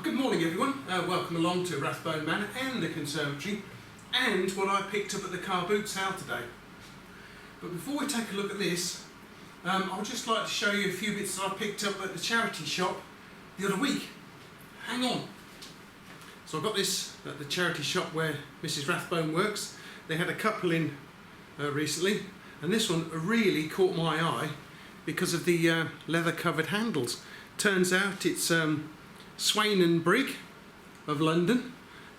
Good morning everyone, welcome along to Rathbone Manor and the Conservatory and what I picked up at the car boot sale today. But before we take a look at this, I'd just like to show you a few bits that I picked up at the charity shop the other week. Hang on. So I got this at the charity shop where Mrs Rathbone works. They had a couple in recently, and this one really caught my eye because of the leather covered handles. Turns out it's Swain and Brigg of London.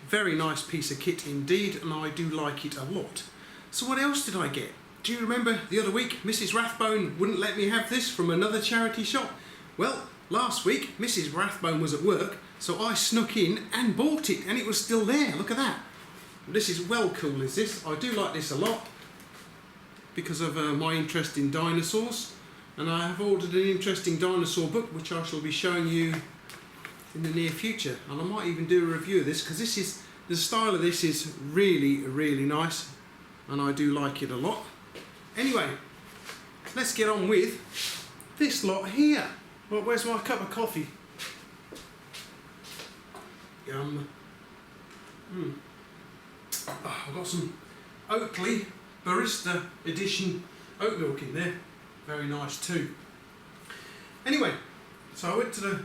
Very nice piece of kit indeed, and I do like it a lot. So what else did I get? Do you remember the other week Mrs Rathbone wouldn't let me have this from another charity shop? Well, last week Mrs Rathbone was at work, so I snuck in and bought it, and it was still there. Look at that. This is well cool, is this? I do like this a lot because of my interest in dinosaurs, and I have ordered an interesting dinosaur book which I shall be showing you in the near future, and I might even do a review of this because this is the style of this is really nice, and I do like it a lot. Anyway, let's get on with this lot here. Well, where's my cup of coffee? Yum. Oh, I've got some Oakley Barista Edition oat milk in there. Very nice too. Anyway, so I went to the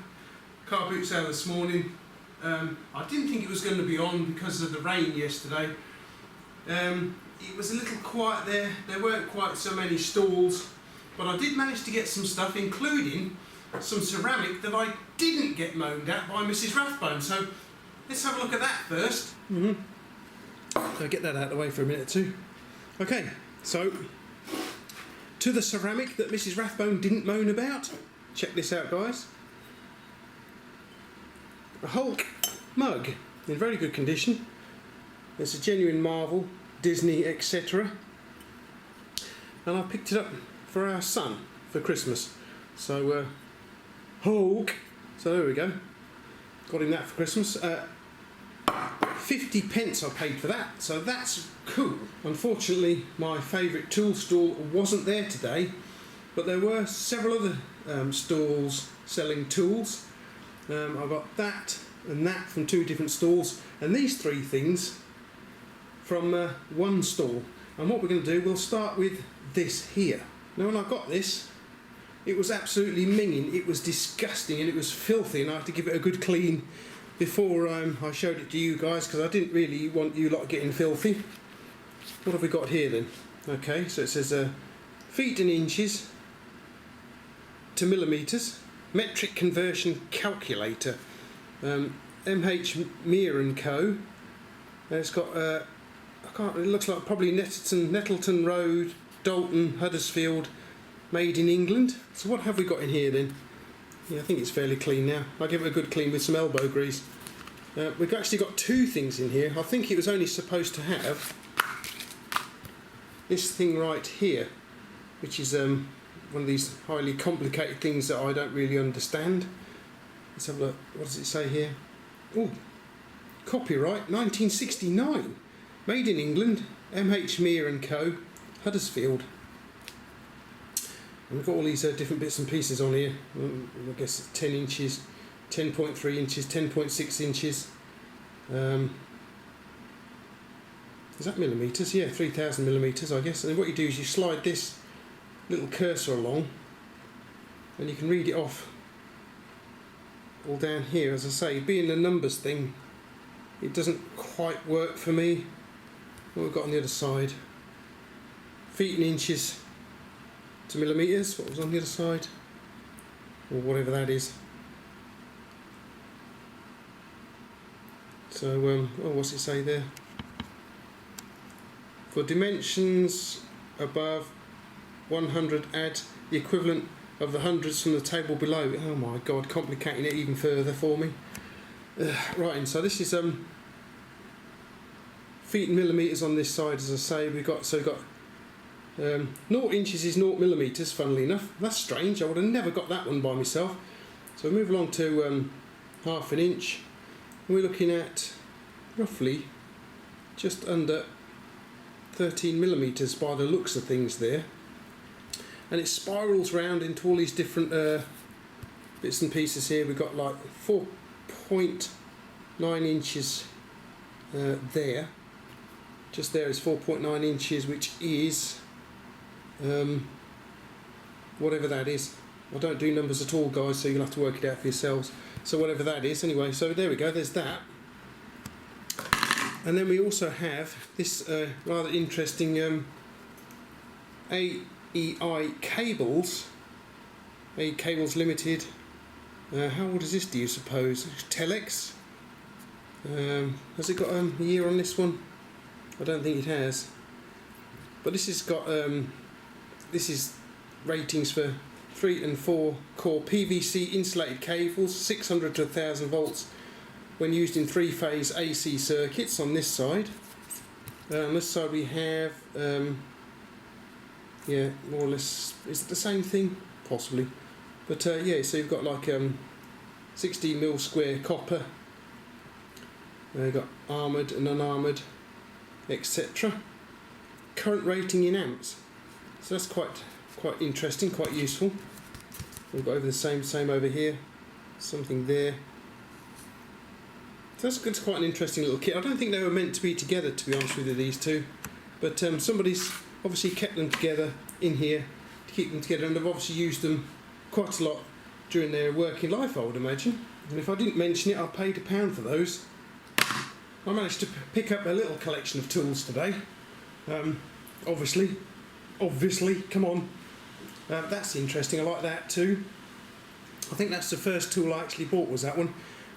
car boot sale this morning. I didn't think it was going to be on because of the rain yesterday. It was a little quiet there. There weren't quite so many stalls, but I did manage to get some stuff, including some ceramic that I didn't get moaned at by Mrs Rathbone. So let's have a look at that first. I'll get that out of the way for a minute or two. Okay, so to the ceramic that Mrs Rathbone didn't moan about. Check this out, guys. A Hulk mug in very good condition. It's a genuine Marvel, Disney, etc. And I picked it up for our son for Christmas. So Hulk. So there we go. Got him that for Christmas. 50 pence I paid for that, so that's cool. Unfortunately, my favourite tool stall wasn't there today, but there were several other stalls selling tools. I got that and that from two different stalls, and these three things from one stall. And what we're going to do, we'll start with this here. Now, when I got this, it was absolutely minging. It was disgusting and it was filthy, and I had to give it a good clean before I showed it to you guys, because I didn't really want you lot getting filthy. What have we got here then? Okay, so it says feet and inches to millimetres, metric conversion calculator, MH Mere & Co. And it's got it looks like probably Nettleton Road, Dalton, Huddersfield, made in England. So what have we got in here then? Yeah, I think it's fairly clean now. I'll give it a good clean with some elbow grease. We've actually got two things in here. I think it was only supposed to have this thing right here, which is one of these highly complicated things that I don't really understand. Let's have a look. What does it say here? Oh, copyright 1969. Made in England, MH Mere & Co, Huddersfield. And we've got all these different bits and pieces on here. I guess it's 10 inches, 10.3 inches, 10.6 inches. Is that millimetres? Yeah, 3,000 millimetres, I guess. And then what you do is you slide this little cursor along, and you can read it off all down here. As I say, being the numbers thing, it doesn't quite work for me. What we've got on the other side? Feet and inches to millimetres. What was on the other side? Or whatever that is. So, what's it say there? For dimensions above 100, add the equivalent of the hundreds from the table below. Oh my God, complicating it even further for me. Right, and so this is feet and millimetres on this side, as I say. We've got 0 inches is 0 millimetres, funnily enough. That's strange, I would have never got that one by myself. So we move along to ½ an inch, and we're looking at roughly just under 13 millimetres by the looks of things there. And it spirals round into all these different bits and pieces here. We've got like 4.9 inches there. Just there is 4.9 inches, which is whatever that is. I don't do numbers at all, guys, so you'll have to work it out for yourselves. So whatever that is, anyway, so there we go, there's that. And then we also have this rather interesting AEI cables. AE Cables Limited. How old is this, do you suppose? Telex. Has it got a year on this one? I don't think it has. But this has got this is ratings for 3 and 4 core PVC insulated cables, 600 to 1000 volts when used in 3-phase AC circuits on this side. On this side we have, yeah, more or less, is it the same thing? Possibly. But yeah, so you've got like 16mm square copper, you've got armoured and unarmoured, etc. Current rating in amps. So that's quite interesting, quite useful. We've got over the same over here, something there. So that's quite an interesting little kit. I don't think they were meant to be together, to be honest with you, these two. But somebody's obviously kept them together in here to keep them together, and they've obviously used them quite a lot during their working life, I would imagine. And if I didn't mention it, I paid £1 for those. I managed to pick up a little collection of tools today. Obviously, come on. That's interesting, I like that too. I think that's the first tool I actually bought, was that one.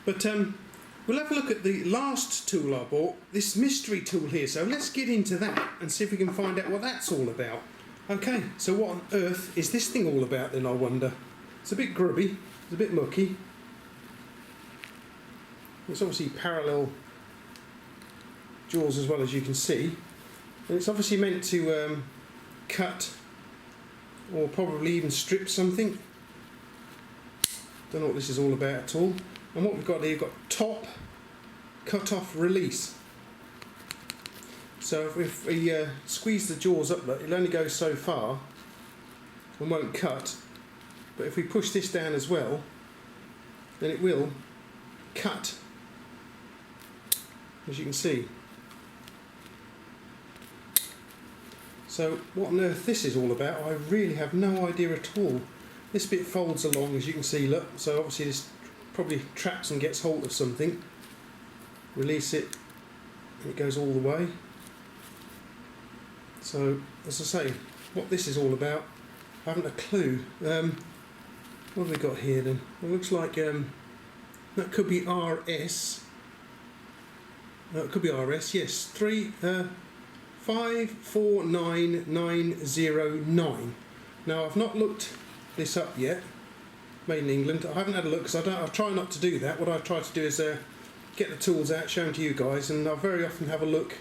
But we'll have a look at the last tool I bought, this mystery tool here. So let's get into that and see if we can find out what that's all about. Okay, so what on earth is this thing all about then, I wonder? It's a bit grubby, it's a bit mucky. It's obviously parallel jaws as well, as you can see. And it's obviously meant to cut or probably even strip something. Don't know what this is all about at all. And what we've got here, we've got top, cut off, release. So if we squeeze the jaws up, it'll only go so far and won't cut. But if we push this down as well, then it will cut, as you can see. So what on earth this is all about, I really have no idea at all. This bit folds along, as you can see, look, so obviously this probably traps and gets hold of something. Release it, and it goes all the way. So, as I say, what this is all about, I haven't a clue. What have we got here then? It looks like that could be RS. It could be RS, yes. 549909. Now I've not looked this up yet. Made in England. I haven't had a look because I try not to do that. What I try to do is get the tools out, show them to you guys, and I very often have a look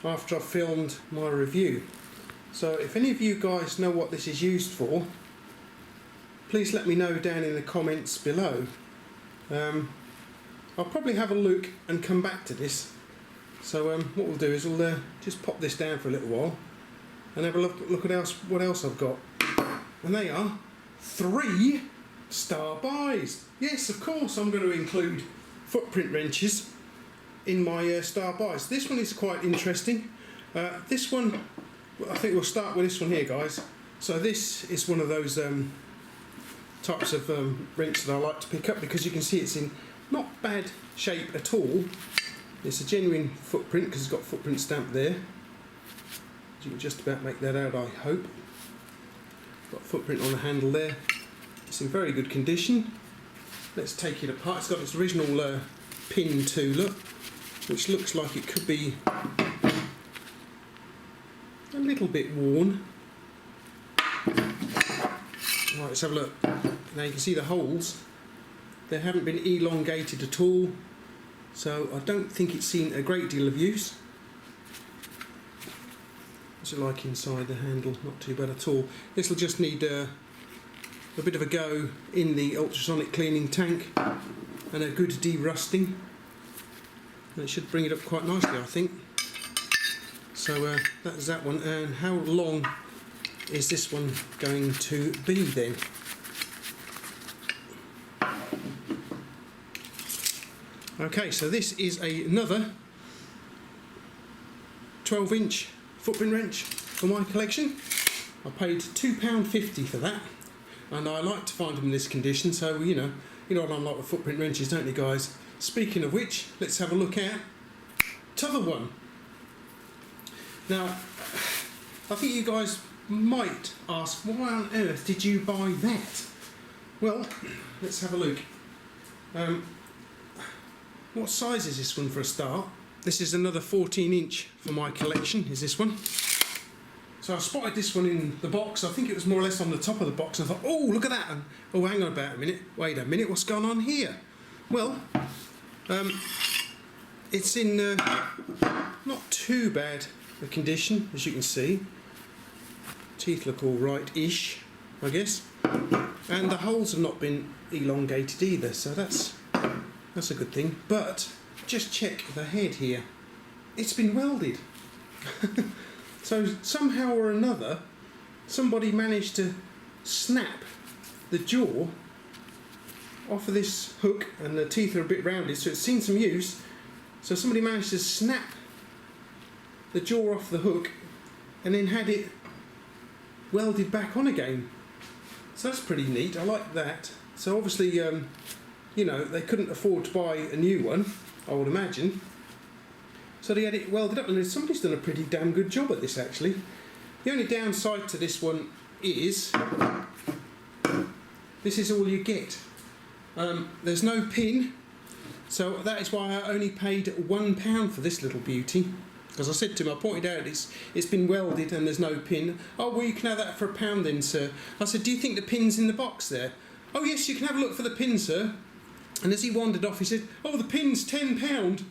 after I've filmed my review. So if any of you guys know what this is used for, please let me know down in the comments below. I'll probably have a look and come back to this. So what we'll do is we'll just pop this down for a little while and have a look at what else I've got. And they are 3 star buys. Yes, of course, I'm going to include footprint wrenches in my star buys. This one is quite interesting. This one, I think we'll start with this one here, guys. So this is one of those types of wrenches that I like to pick up because you can see it's in not bad shape at all. It's a genuine footprint because it's got footprint stamp there. You can just about make that out, I hope. Got footprint on the handle there. It's in very good condition. Let's take it apart. It's got its original pin too, look, which looks like it could be a little bit worn. Right, let's have a look. Now you can see the holes. They haven't been elongated at all, so I don't think it's seen a great deal of use. What's it like inside the handle? Not too bad at all. This will just need a bit of a go in the ultrasonic cleaning tank and a good de-rusting. And it should bring it up quite nicely, I think. So that's that one. And how long is this one going to be then? Okay, so this is another 12-inch footprint wrench for my collection. I paid £2.50 for that, and I like to find them in this condition, so you know what I'm like with footprint wrenches, don't you guys? Speaking of which, let's have a look at t'other one. Now, I think you guys might ask, why on earth did you buy that? Well, let's have a look. What size is this one for a start? This is another 14-inch for my collection, is this one. So I spotted this one in the box. I think it was more or less on the top of the box. And I thought, oh, look at that. And, oh, hang on about a minute. Wait a minute, what's going on here? Well, it's in not too bad a condition, as you can see. Teeth look all right-ish, I guess. And the holes have not been elongated either, so that's a good thing. But just check the head here. It's been welded. So somehow or another, somebody managed to snap the jaw off of this hook, and the teeth are a bit rounded, so it's seen some use. So somebody managed to snap the jaw off the hook and then had it welded back on again. So that's pretty neat. I like that. So obviously, you know, they couldn't afford to buy a new one, I would imagine. So they had it welded up, and somebody's done a pretty damn good job at this, actually. The only downside to this one is this is all you get. There's no pin, so that is why I only paid £1 for this little beauty. As I said to him, I pointed out it's been welded and there's no pin. Oh, well, you can have that for £1 then, sir. I said, do you think the pin's in the box there? Oh, yes, you can have a look for the pin, sir. And as he wandered off, he said, oh, the pin's £10.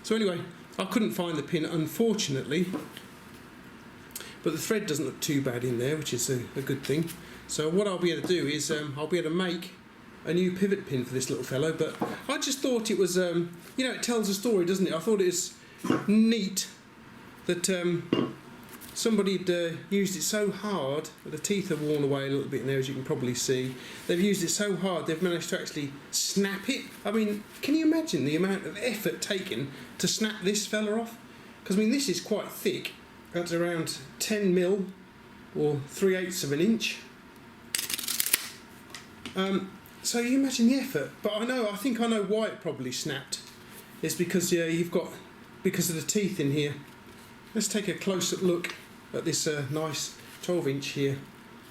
So anyway, I couldn't find the pin, unfortunately. But the thread doesn't look too bad in there, which is a good thing. So what I'll be able to do is I'll be able to make a new pivot pin for this little fellow. But I just thought it was, you know, it tells a story, doesn't it? I thought it was neat that somebody had used it so hard that the teeth are worn away a little bit now, as you can probably see. They've used it so hard they've managed to actually snap it. I mean, can you imagine the amount of effort taken to snap this fella off? Because I mean, this is quite thick. That's around 10mm or 3/8 of an inch. So you imagine the effort. But I think I know why it probably snapped. It's because because of the teeth in here. Let's take a closer look at this nice 12-inch here.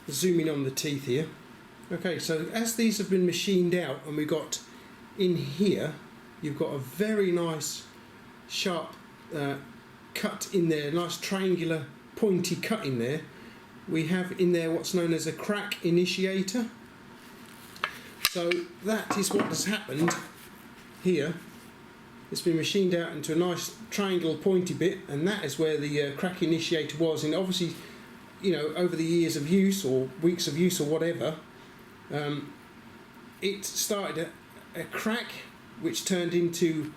Zoom in on the teeth here. Okay, so as these have been machined out, and we've got in here, you've got a very nice sharp cut in there, nice triangular pointy cut in there. We have in there what's known as a crack initiator. So that is what has happened here. It's been machined out into a nice triangle pointy bit, and that is where the crack initiator was. And obviously, you know, over the years of use or weeks of use or whatever, it started a crack which turned into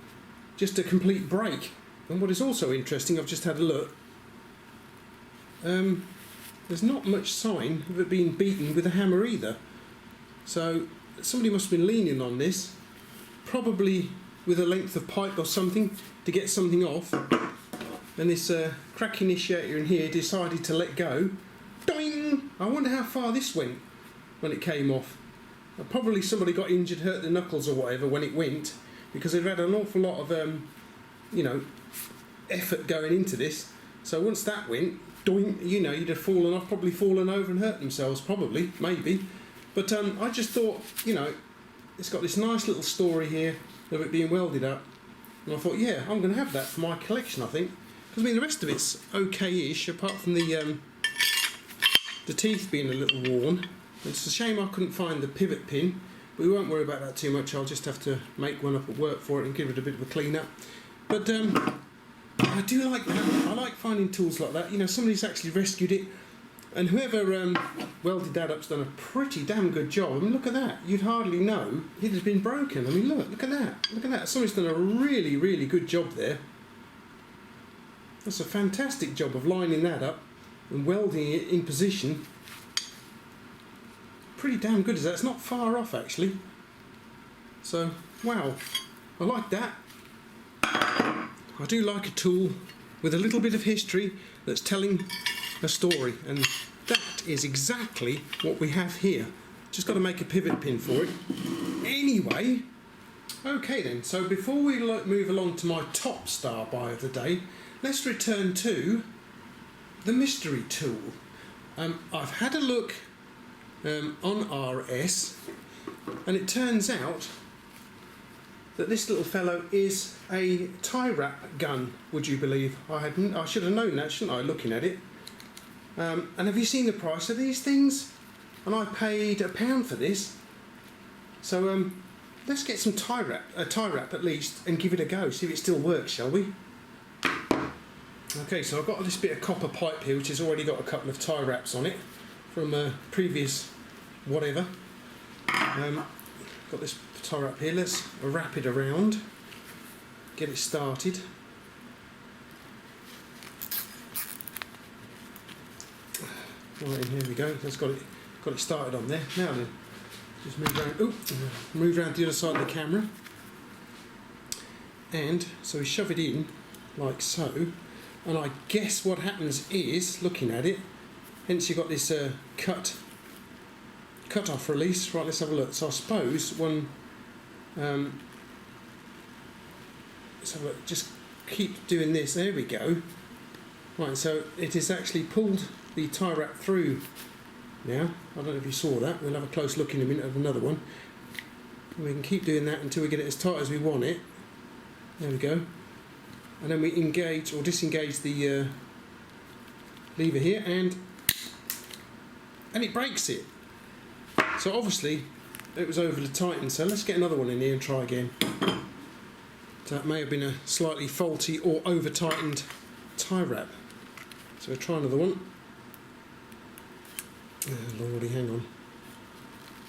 just a complete break. And what is also interesting, I've just had a look, there's not much sign of it being beaten with a hammer either. So somebody must have been leaning on this, probably with a length of pipe or something to get something off, and this crack initiator in here decided to let go. Doing! I wonder how far this went when it came off. Probably somebody got injured, hurt their knuckles or whatever when it went, because they've had an awful lot of you know, effort going into this. So once that went, doing, you know, you'd have fallen off, probably fallen over and hurt themselves, probably, maybe. But I just thought, you know, it's got this nice little story here of it being welded up, and I thought, yeah, I'm going to have that for my collection, I think. Because I mean, the rest of it's okay-ish, apart from the teeth being a little worn. It's a shame I couldn't find the pivot pin, but we won't worry about that too much. I'll just have to make one up at work for it and give it a bit of a clean up. But I do like that. I like finding tools like that. You know, somebody's actually rescued it, and whoever welded that up's done a pretty damn good job. I mean, look at that. You'd hardly know it has been broken. I mean, look at that. Look at that. Somebody's done a really, really good job there. That's a fantastic job of lining that up and welding it in position. Pretty damn good is that. It's not far off, actually. So Wow, I like that. I do like a tool with a little bit of history that's telling a story, and that is exactly what we have here. Just got to make a pivot pin for it. Anyway, okay then, so before we move along to my top star buy of the day, let's return to the mystery tool. I've had a look on RS, and it turns out that this little fellow is a tie wrap gun, would you believe? I should have known that, shouldn't I, looking at it? And have you seen the price of these things? And I paid £1 for this. So let's get some tie wrap at least and give it a go, see if it still works, shall we? Okay, so I've got this bit of copper pipe here which has already got a couple of tie wraps on it from a previous whatever. Got this tie wrap here, let's wrap it around, get it started. Right, here we go, that's got it started on there. Now then, just move around to the other side of the camera. And so we shove it in like so, and I guess what happens is, looking at it, hence you've got this cut off release. Right, let's have a look. So I suppose one, let's have a look, just keep doing this, there we go. Right, so it has actually pulled the tie wrap through now. I don't know if you saw that, we'll have a close look in a minute of another one. And we can keep doing that until we get it as tight as we want it. There we go. And then we engage or disengage the lever here, and it breaks it. So obviously it was overly tightened, so let's get another one in here and try again. So that may have been a slightly faulty or over tightened tie wrap. So we'll try another one. Oh lordy, hang on.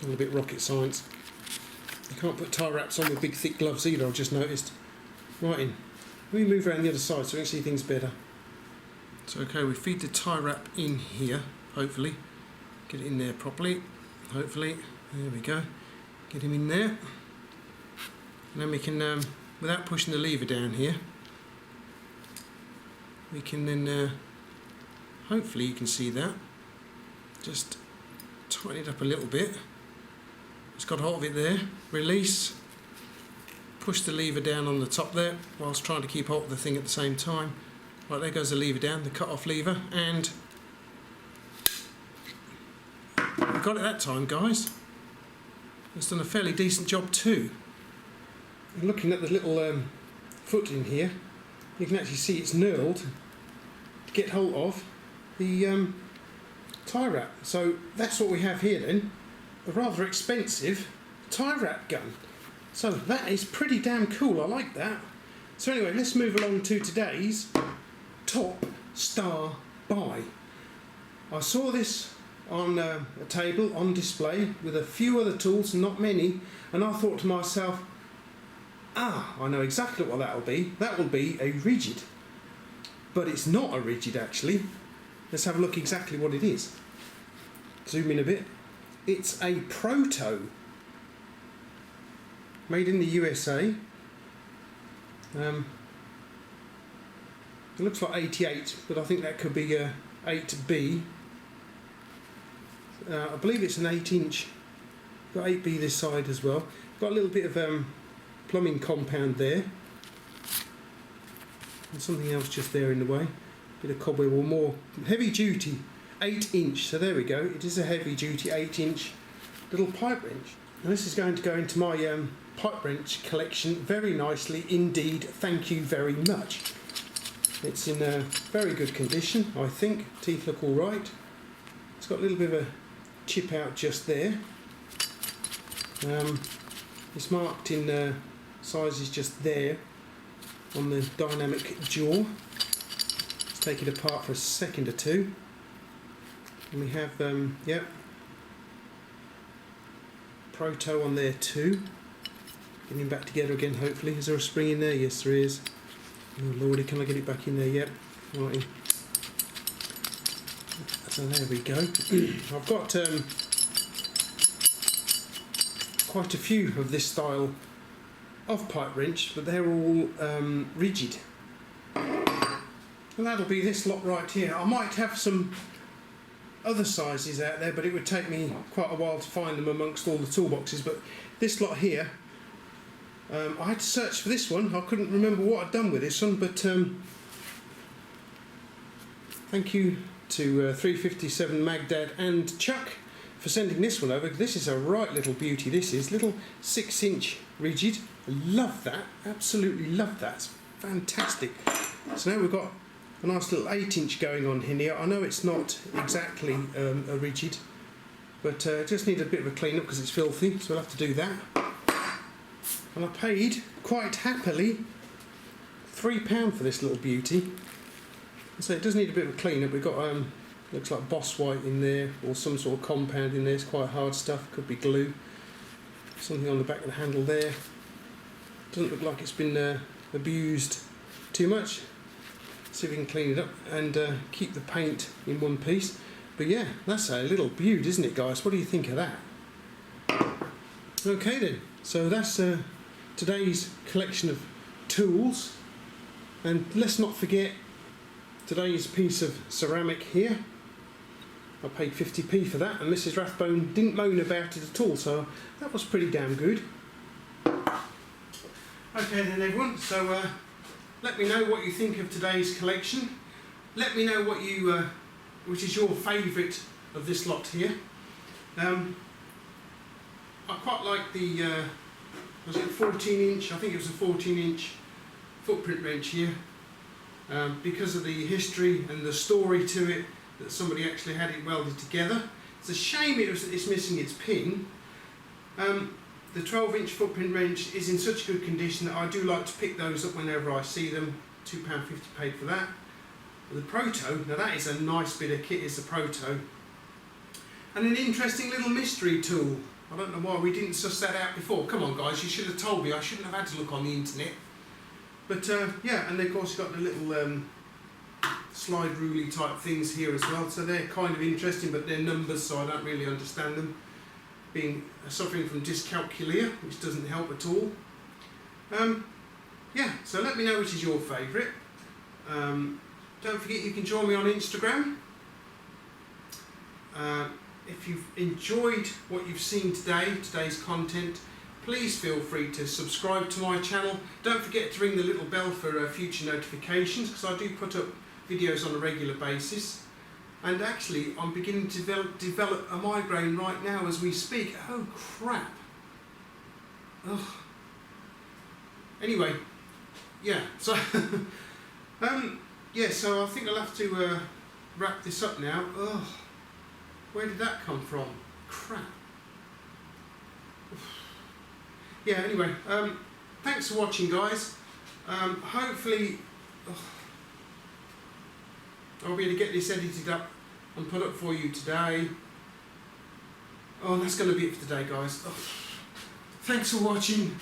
A little bit rocket science. You can't put tie wraps on with big thick gloves either, I've just noticed. Right in. Let me move around the other side so we can see things better. So okay, we feed the tie wrap in here, hopefully. Get it in there properly, hopefully. There we go. Get him in there. And then we can, without pushing the lever down here, we can then, hopefully you can see that, just tighten it up a little bit. It's got hold of it there, release, push the lever down on the top there whilst trying to keep hold of the thing at the same time. Right, there goes the lever down, the cut off lever, and we got it that time, guys. It's done a fairly decent job too. And looking at the little foot in here, you can actually see it's knurled to get hold of the tie wrap. So that's what we have here then, a rather expensive tie wrap gun. So that is pretty damn cool, I like that. So anyway, let's move along to today's top star buy. I saw this on a table on display with a few other tools, not many, and I thought to myself, I know exactly what that will be. That will be a rigid. But it's not a rigid actually. Let's have a look exactly what it is. Zoom in a bit. It's a Proto. Made in the USA. It looks like 88, but I think that could be a 8B. I believe it's an 8-inch. Got 8B this side as well. Got a little bit of plumbing compound there. And something else just there in the way. Bit of cobweb or more heavy duty 8-inch. So there we go. It is a heavy duty 8-inch little pipe wrench. And this is going to go into my pipe wrench collection very nicely indeed. Thank you very much. It's in a very good condition, I think. Teeth look all right. It's got a little bit of a chip out just there. It's marked in sizes just there on the dynamic jaw. Let's take it apart for a second or two. And we have, Proto on there too. Getting back together again, hopefully. Is there a spring in there? Yes, there is. Oh lordy, can I get it back in there? Yep. Right. So there we go. I've got quite a few of this style off-pipe wrench, but they're all rigid. And that'll be this lot right here. I might have some other sizes out there, but it would take me quite a while to find them amongst all the toolboxes. But this lot here, I had to search for this one. I couldn't remember what I'd done with this one, but thank you to 357 Magdad and Chuck for sending this one over. This is a right little beauty. This is little 6-inch rigid. I love that, absolutely love that. It's fantastic. So now we've got a nice little 8-inch going on in here. I know it's not exactly a rigid, but just need a bit of a clean up because it's filthy, so I'll have to do that. And I paid quite happily £3 for this little beauty. So it does need a bit of a clean up. We've got looks like Boss White in there, or some sort of compound in there. It's quite hard stuff, could be glue. Something on the back of the handle there. Doesn't look like it's been abused too much. See if we can clean it up and keep the paint in one piece. But yeah, that's a little beaut, isn't it, guys? What do you think of that? Okay then, so that's today's collection of tools. And let's not forget today's piece of ceramic here. I paid 50p for that, and Mrs. Rathbone didn't moan about it at all, so that was pretty damn good. Okay then everyone, so let me know what you think of today's collection. Let me know what you, which is your favourite of this lot here. I quite like the, was it 14-inch? I think it was a 14-inch footprint wrench here, because of the history and the story to it, that somebody actually had it welded together. It's a shame it's missing its pin. The 12-inch footprint wrench is in such good condition that I do like to pick those up whenever I see them. £2.50 paid for that. The Proto, now that is a nice bit of kit, is the Proto. And an interesting little mystery tool. I don't know why we didn't suss that out before. Come on guys, you should have told me. I shouldn't have had to look on the internet. But yeah, and of course you've got the little slide ruly type things here as well. So they're kind of interesting, but they're numbers, so I don't really understand them. Suffering from dyscalculia, which doesn't help at all. Yeah, so let me know which is your favourite. Don't forget you can join me on Instagram. If you've enjoyed what you've seen today, today's content, please feel free to subscribe to my channel. Don't forget to ring the little bell for future notifications, because I do put up videos on a regular basis. And actually, I'm beginning to develop a migraine right now as we speak. Oh crap. Ugh. Anyway, yeah, so yeah, so I think I'll have to wrap this up now. Ugh. Where did that come from? Crap. Yeah, anyway, thanks for watching, guys. Hopefully I'll be able to get this edited up and put up for you today. Oh, that's going to be it for today, guys. Oh, thanks for watching.